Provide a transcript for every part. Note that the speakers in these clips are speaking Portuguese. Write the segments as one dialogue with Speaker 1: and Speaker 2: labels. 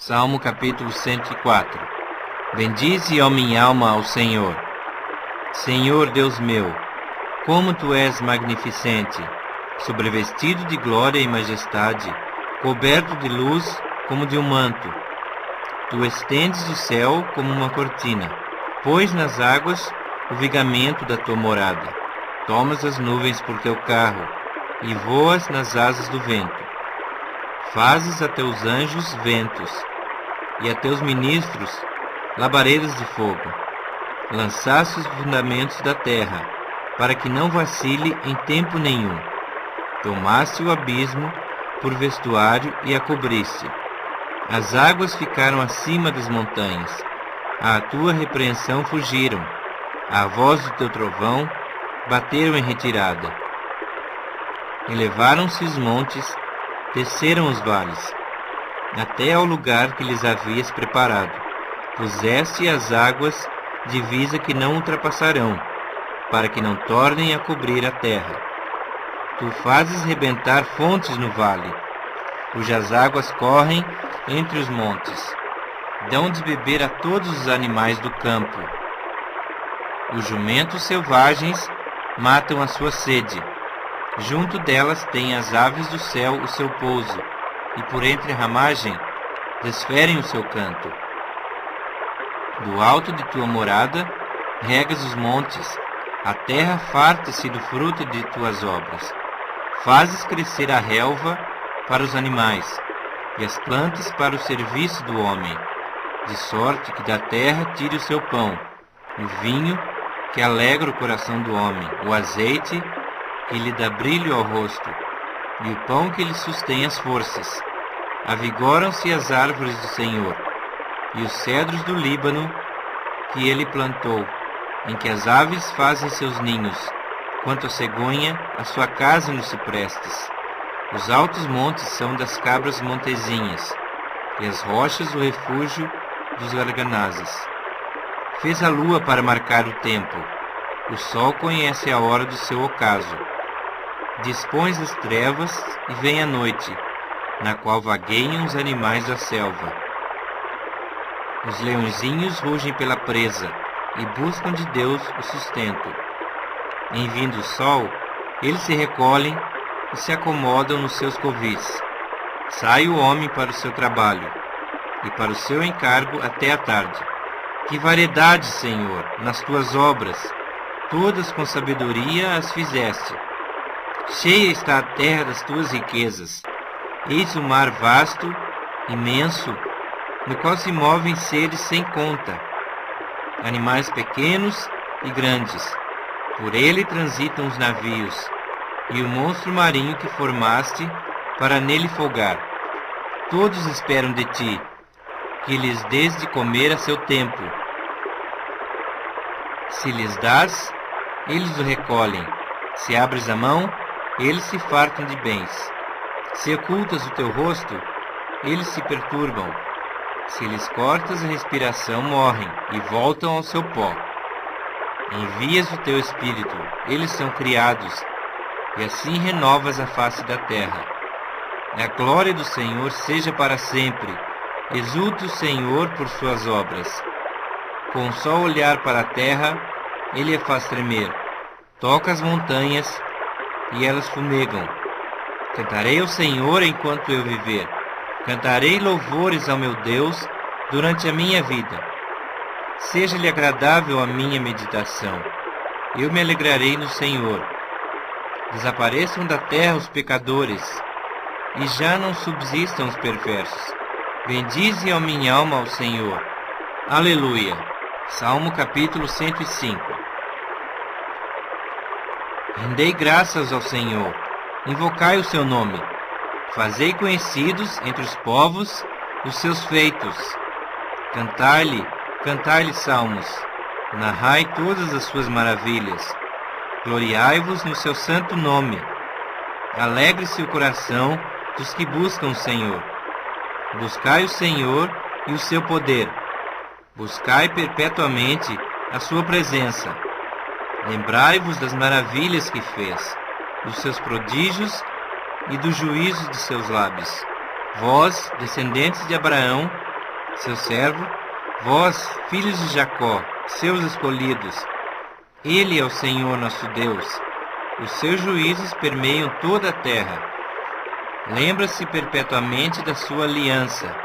Speaker 1: Salmo capítulo 104. Bendize, ó minha alma, ao Senhor. Senhor Deus meu, como Tu és magnificente, sobrevestido de glória e majestade, coberto de luz como de um manto. Tu estendes o céu como uma cortina, pões nas águas o vigamento da Tua morada. Tomas as nuvens por Teu carro e voas nas asas do vento. Fazes a Teus anjos ventos e a Teus ministros labaredas de fogo. Lançaste os fundamentos da terra, para que não vacile em tempo nenhum. Tomaste o abismo por vestuário e a cobriste. As águas ficaram acima das montanhas. À Tua repreensão fugiram. À voz do Teu trovão bateram em retirada. Elevaram-se os montes, desceram os vales, até ao lugar que lhes havias preparado. Puseste as águas divisa que não ultrapassarão, para que não tornem a cobrir a terra. Tu fazes rebentar fontes no vale, cujas águas correm entre os montes. Dão de beber a todos os animais do campo. Os jumentos selvagens matam a sua sede. Junto delas têm as aves do céu o seu pouso, e por entre a ramagem desferem o seu canto. Do alto de Tua morada regas os montes, a terra farta-se do fruto de Tuas obras. Fazes crescer a relva para os animais, e as plantas para o serviço do homem, de sorte que da terra tire o seu pão, o vinho que alegra o coração do homem, o azeite que lhe dá brilho ao rosto, e o pão que lhe sustém as forças. Avigoram-se as árvores do Senhor, e os cedros do Líbano que Ele plantou, em que as aves fazem seus ninhos, quanto a cegonha, a sua casa nos ciprestes. Os altos montes são das cabras montezinhas, e as rochas o refúgio dos garganazes. Fez a lua para marcar o tempo, o sol conhece a hora do seu ocaso. Dispões as trevas e vem a noite, na qual vagueiam os animais da selva. Os leõezinhos rugem pela presa e buscam de Deus o sustento. Em vindo o sol, eles se recolhem e se acomodam nos seus covis. Sai o homem para o seu trabalho e para o seu encargo até a tarde. Que variedade, Senhor, nas Tuas obras! Todas com sabedoria as fizeste. Cheia está a terra das Tuas riquezas. Eis o mar vasto, imenso, no qual se movem seres sem conta, animais pequenos e grandes. Por ele transitam os navios, e o monstro marinho que formaste para nele folgar. Todos esperam de Ti, que lhes dês de comer a seu tempo. Se lhes dás, eles o recolhem. Se abres a mão, eles se fartam de bens. Se ocultas o Teu rosto, eles se perturbam. Se lhes cortas a respiração, morrem e voltam ao seu pó. Envias o Teu Espírito, eles são criados, e assim renovas a face da terra. A glória do Senhor seja para sempre. Exulte o Senhor por Suas obras. Com só olhar para a terra, Ele a faz tremer. Toca as montanhas, e elas fumegam. Cantarei ao Senhor enquanto eu viver. Cantarei louvores ao meu Deus durante a minha vida. Seja-lhe agradável a minha meditação. Eu me alegrarei no Senhor. Desapareçam da terra os pecadores, e já não subsistam os perversos. Bendize a minha alma ao Senhor. Aleluia. Salmo capítulo 105. Rendei graças ao Senhor. Invocai o seu nome. Fazei conhecidos entre os povos os seus feitos. Cantai-lhe salmos. Narrai todas as suas maravilhas. Gloriai-vos no seu santo nome. Alegre-se o coração dos que buscam o Senhor. Buscai o Senhor e o seu poder. Buscai perpetuamente a sua presença. Lembrai-vos das maravilhas que fez, dos seus prodígios e do juízo de seus lábios. Vós, descendentes de Abraão, seu servo, vós, filhos de Jacó, seus escolhidos. Ele é o Senhor nosso Deus. Os seus juízos permeiam toda a terra. Lembra-se perpetuamente da sua aliança,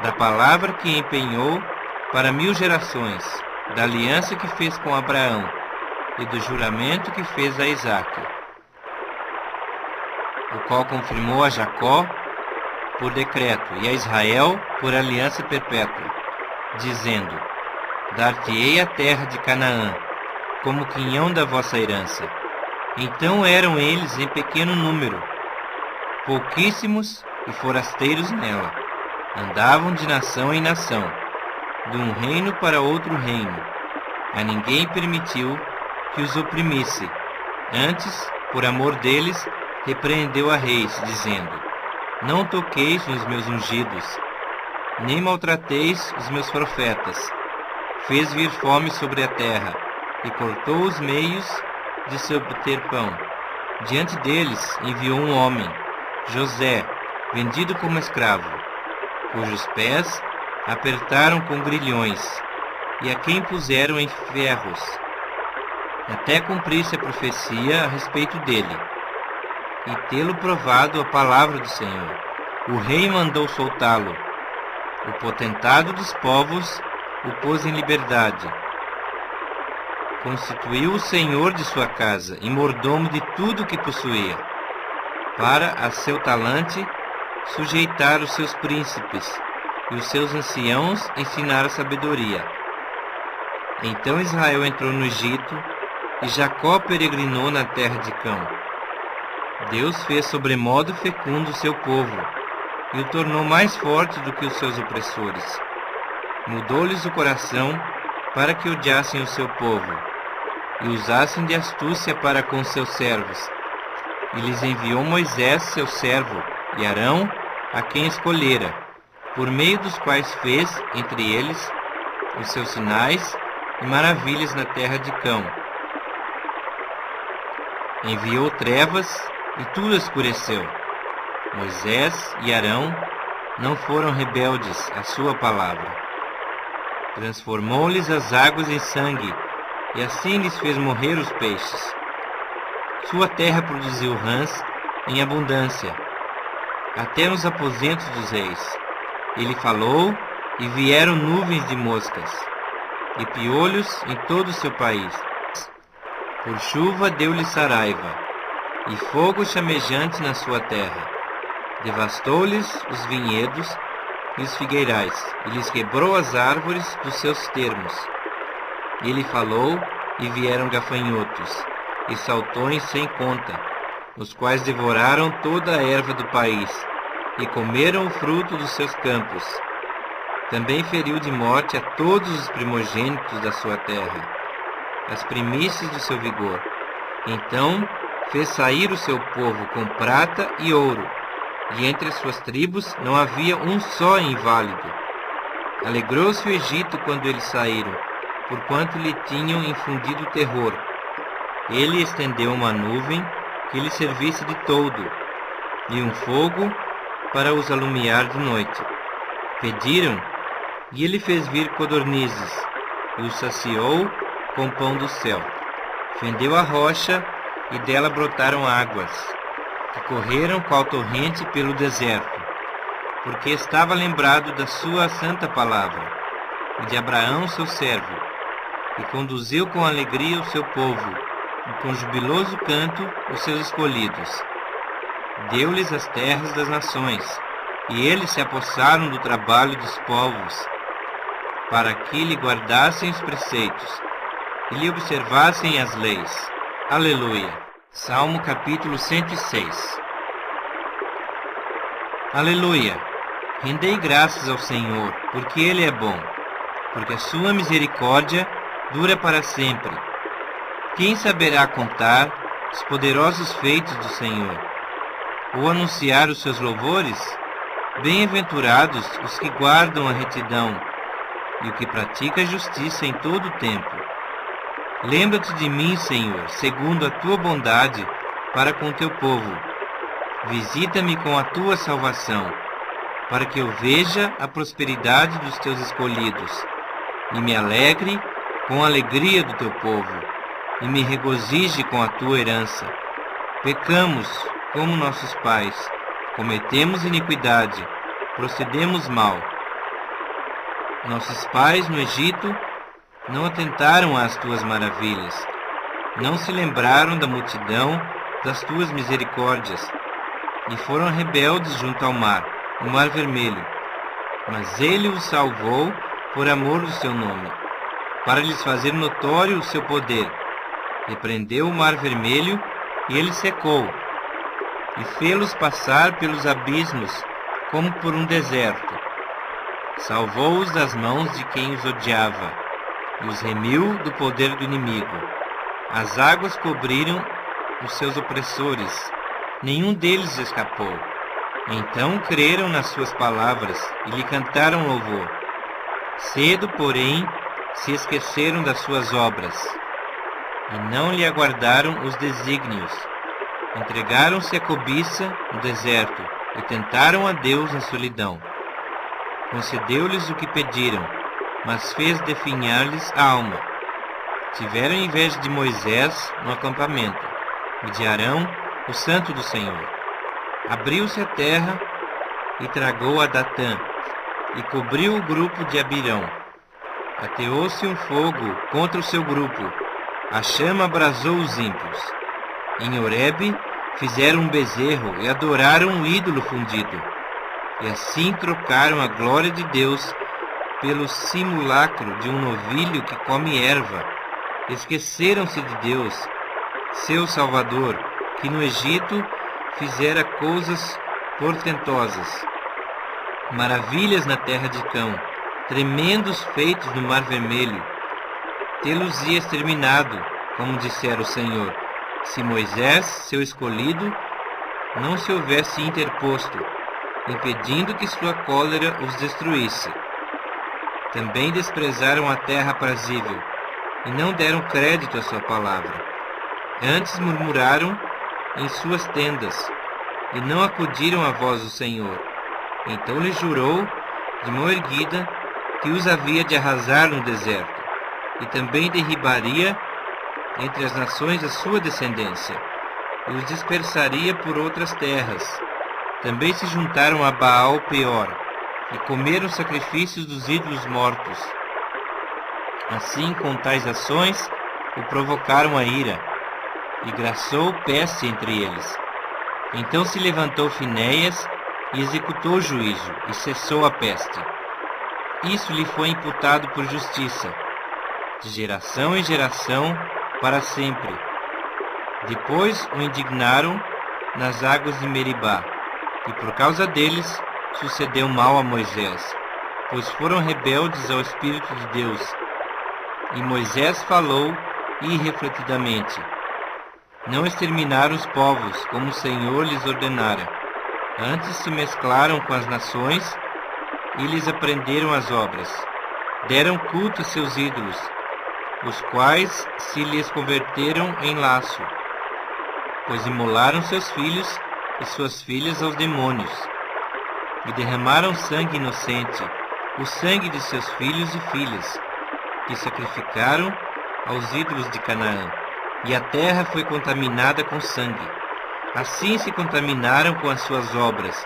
Speaker 1: da palavra que empenhou para 1000 gerações, da aliança que fez com Abraão e do juramento que fez a Isaque, o qual confirmou a Jacó por decreto e a Israel por aliança perpétua, dizendo: Dar-te-ei a terra de Canaã, como quinhão da vossa herança. Então eram eles em pequeno número, pouquíssimos e forasteiros nela. Andavam de nação em nação, de um reino para outro reino. A ninguém permitiu que os oprimisse. Antes, por amor deles, repreendeu a reis, dizendo: Não toqueis nos meus ungidos, nem maltrateis os meus profetas. Fez vir fome sobre a terra, e cortou os meios de se obter pão. Diante deles enviou um homem, José, vendido como escravo, cujos pés apertaram com grilhões, e a quem puseram em ferros, até cumprir-se a profecia a respeito dele, e tê-lo provado a palavra do Senhor. O rei mandou soltá-lo. O potentado dos povos o pôs em liberdade. Constituiu o senhor de sua casa e mordomo de tudo o que possuía, para a seu talante sujeitar os seus príncipes e os seus anciãos ensinar a sabedoria. Então Israel entrou no Egito e Jacó peregrinou na terra de Cão. Deus fez sobremodo fecundo o seu povo e o tornou mais forte do que os seus opressores. Mudou-lhes o coração para que odiassem o seu povo e usassem de astúcia para com seus servos. E lhes enviou Moisés, seu servo, e Arão, a quem escolhera, por meio dos quais fez, entre eles, os seus sinais e maravilhas na terra de Cão. Enviou trevas e tudo escureceu. Moisés e Arão não foram rebeldes à sua palavra. Transformou-lhes as águas em sangue, e assim lhes fez morrer os peixes. Sua terra produziu rãs em abundância, até nos aposentos dos reis. Ele falou, e vieram nuvens de moscas, e piolhos em todo o seu país. Por chuva deu-lhe saraiva, e fogo chamejante na sua terra. Devastou-lhes os vinhedos e os figueirais, e lhes quebrou as árvores dos seus termos. Ele falou, e vieram gafanhotos, e saltões sem conta, os quais devoraram toda a erva do país, e comeram o fruto dos seus campos. Também feriu de morte a todos os primogênitos da sua terra, as primícias do seu vigor. Então fez sair o seu povo com prata e ouro, e entre as suas tribos não havia um só inválido. Alegrou-se o Egito quando eles saíram, porquanto lhe tinham infundido terror. Ele estendeu uma nuvem que lhe servisse de toldo, e um fogo para os alumiar de noite. Pediram, e ele fez vir codornizes, e os saciou com pão do céu. Fendeu a rocha, e dela brotaram águas, que correram qual torrente pelo deserto, porque estava lembrado da sua santa palavra, e de Abraão seu servo, e conduziu com alegria o seu povo, e com jubiloso canto os seus escolhidos. Deu-lhes as terras das nações, e eles se apossaram do trabalho dos povos, para que lhe guardassem os preceitos, e lhe observassem as leis. Aleluia. Salmo capítulo 106. Aleluia. Rendei graças ao Senhor, porque Ele é bom, porque a sua misericórdia dura para sempre. Quem saberá contar os poderosos feitos do Senhor, ou anunciar os seus louvores? Bem-aventurados os que guardam a retidão e o que pratica a justiça em todo o tempo. Lembra-te de mim, Senhor, segundo a tua bondade para com teu povo. Visita-me com a tua salvação para que eu veja a prosperidade dos teus escolhidos, e me alegre com a alegria do teu povo, e me regozije com a tua herança. Pecamos como nossos pais, cometemos iniquidade, procedemos mal. Nossos pais no Egito não atentaram às tuas maravilhas, não se lembraram da multidão das tuas misericórdias, e foram rebeldes junto ao mar, o mar vermelho. Mas ele os salvou por amor do seu nome, para lhes fazer notório o seu poder. Repreendeu o mar vermelho, e ele secou, e fê-los passar pelos abismos, como por um deserto. Salvou-os das mãos de quem os odiava, e os remiu do poder do inimigo. As águas cobriram os seus opressores, nenhum deles escapou. Então creram nas suas palavras e lhe cantaram louvor. Cedo, porém, se esqueceram das suas obras, e não lhe aguardaram os desígnios. Entregaram-se à cobiça no deserto, e tentaram a Deus na solidão. Concedeu-lhes o que pediram, mas fez definhar-lhes a alma. Tiveram inveja de Moisés no acampamento, e de Arão, o santo do Senhor. Abriu-se a terra, e tragou a Datã, e cobriu o grupo de Abirão. Ateou-se um fogo contra o seu grupo, a chama abrasou os ímpios. Em Horebe fizeram um bezerro e adoraram um ídolo fundido. E assim trocaram a glória de Deus pelo simulacro de um novilho que come erva. Esqueceram-se de Deus, seu Salvador, que no Egito fizera coisas portentosas, maravilhas na terra de Cão, tremendos feitos no mar vermelho. Tê-los-ia exterminado, como dissera o Senhor, se Moisés, seu escolhido, não se houvesse interposto, impedindo que sua cólera os destruísse. Também desprezaram a terra aprazível, e não deram crédito à sua palavra. Antes murmuraram em suas tendas, e não acudiram à voz do Senhor. Então lhe jurou, de mão erguida, que os havia de arrasar no deserto, e também derribaria entre as nações a sua descendência, e os dispersaria por outras terras. Também se juntaram a Baal Peor, e comeram sacrifícios dos ídolos mortos. Assim, com tais ações, o provocaram a ira, e graçou peste entre eles. Então se levantou Finéias, e executou o juízo, e cessou a peste. Isso lhe foi imputado por justiça, de geração em geração, para sempre. Depois o indignaram nas águas de Meribá, e por causa deles sucedeu mal a Moisés, pois foram rebeldes ao Espírito de Deus. E Moisés falou irrefletidamente. Não exterminaram os povos, como o Senhor lhes ordenara. Antes se mesclaram com as nações e lhes aprenderam as obras. Deram culto a seus ídolos, os quais se lhes converteram em laço, pois imolaram seus filhos e suas filhas aos demônios, e derramaram sangue inocente, o sangue de seus filhos e filhas, que sacrificaram aos ídolos de Canaã, e a terra foi contaminada com sangue. Assim se contaminaram com as suas obras,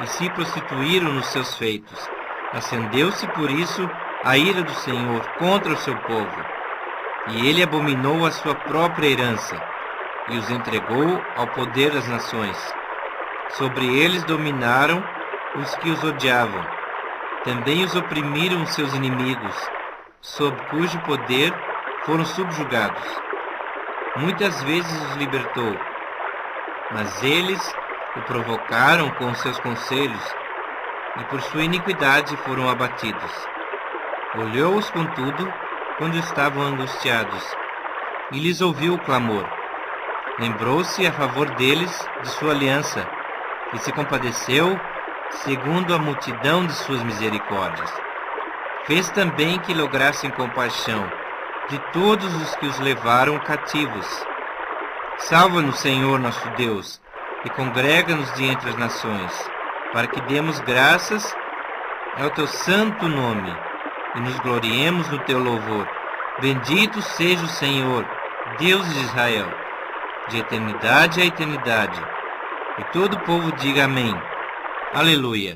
Speaker 1: e se prostituíram nos seus feitos. Acendeu-se por isso a ira do Senhor contra o seu povo, e ele abominou a sua própria herança, e os entregou ao poder das nações. Sobre eles dominaram os que os odiavam. Também os oprimiram os seus inimigos, sob cujo poder foram subjugados. Muitas vezes os libertou, mas eles o provocaram com os seus conselhos, e por sua iniquidade foram abatidos. Olhou-os, contudo, quando estavam angustiados, e lhes ouviu o clamor. Lembrou-se a favor deles de sua aliança, e se compadeceu segundo a multidão de suas misericórdias. Fez também que lograssem compaixão de todos os que os levaram cativos. Salva-nos, Senhor nosso Deus, e congrega-nos de entre as nações. para que demos graças ao teu santo nome e nos gloriemos no teu louvor. Bendito seja o Senhor, Deus de Israel, de eternidade a eternidade. E todo o povo diga amém. Aleluia.